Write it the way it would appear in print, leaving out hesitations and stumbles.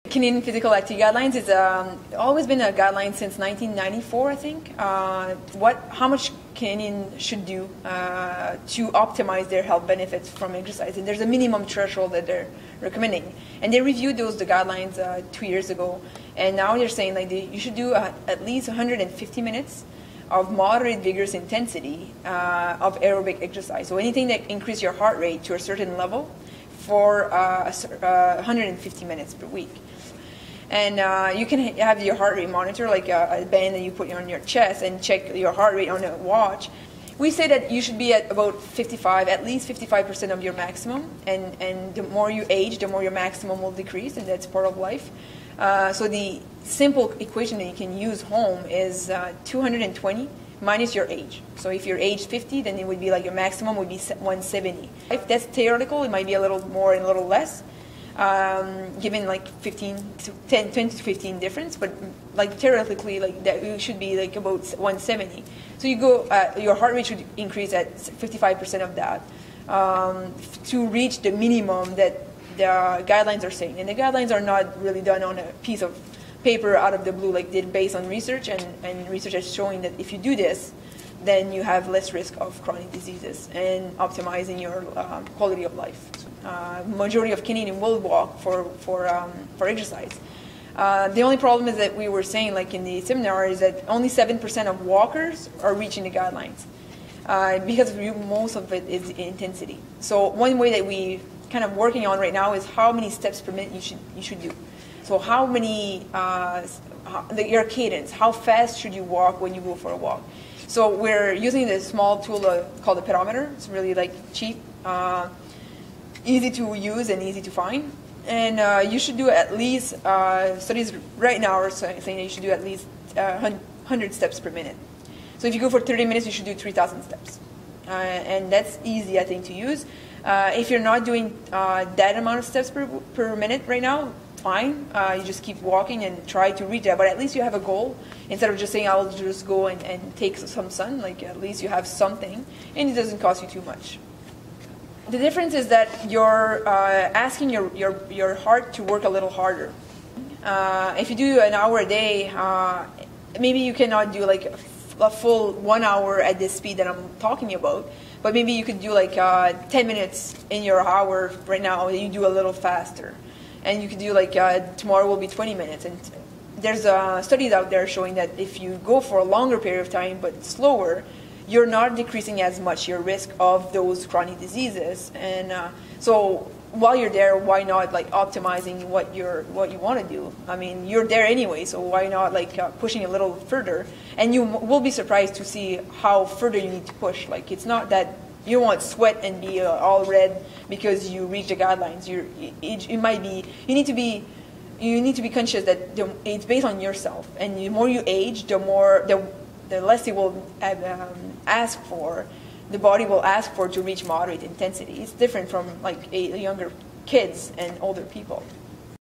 Canadian Physical Activity Guidelines is always been a guideline since 1994, I think. How much Canadians should do to optimize their health benefits from exercise. And there's a minimum threshold that they're recommending. And they reviewed the guidelines 2 years ago. And now they're saying like you should do at least 150 minutes of moderate vigorous intensity of aerobic exercise. So anything that increases your heart rate to a certain level for 150 minutes per week. And you can have your heart rate monitor, like a band that you put on your chest, and check your heart rate on a watch. We say that you should be at about 55, at least 55% of your maximum. And the more you age, the more your maximum will decrease, and that's part of life. So the simple equation that you can use home is 220 minus your age. So if you're age 50, then it would be like your maximum would be 170. If that's theoretical, it might be a little more and a little less. Given like 10 to 15 difference, but like theoretically, like that you should be like about 170. So you go, your heart rate should increase at 55% of that to reach the minimum that the guidelines are saying. And the guidelines are not really done on a piece of paper out of the blue, like they're based on research, and research is showing that if you do this, then you have less risk of chronic diseases and optimizing your quality of life. Majority of Canadians will walk for exercise. The only problem is that we were saying, like in the seminar, is that only 7% of walkers are reaching the guidelines because most of it is intensity. So one way that we kind of working on right now is how many steps per minute you should do. So how many your cadence, how fast should you walk when you go for a walk? So we're using this small tool called the pedometer. It's really like cheap, easy to use and easy to find. And you should do at least, studies right now are saying that you should do at least 100 steps per minute. So if you go for 30 minutes, you should do 3,000 steps. And that's easy, I think, to use. If you're not doing that amount of steps per minute right now, fine. You just keep walking and try to reach that. But at least you have a goal. Instead of just saying, I'll just go and take some sun, like at least you have something, and it doesn't cost you too much. The difference is that you're asking your heart to work a little harder. If you do an hour a day, maybe you cannot do like a full 1 hour at this speed that I'm talking about, but maybe you could do like 10 minutes in your hour right now, and you do a little faster. And you could do like tomorrow will be 20 minutes. And there's studies out there showing that if you go for a longer period of time but slower, you're not decreasing as much your risk of those chronic diseases. And so while you're there, why not like optimizing what you want to do? I mean, you're there anyway, so why not like pushing a little further? And you will be surprised to see how further you need to push. Like it's not that you won't sweat and be all red because you reach the guidelines. You need to be conscious that it's based on yourself, and the more you age, the less it will ask for. The body will ask for to reach moderate intensity. It's different from like younger kids and older people.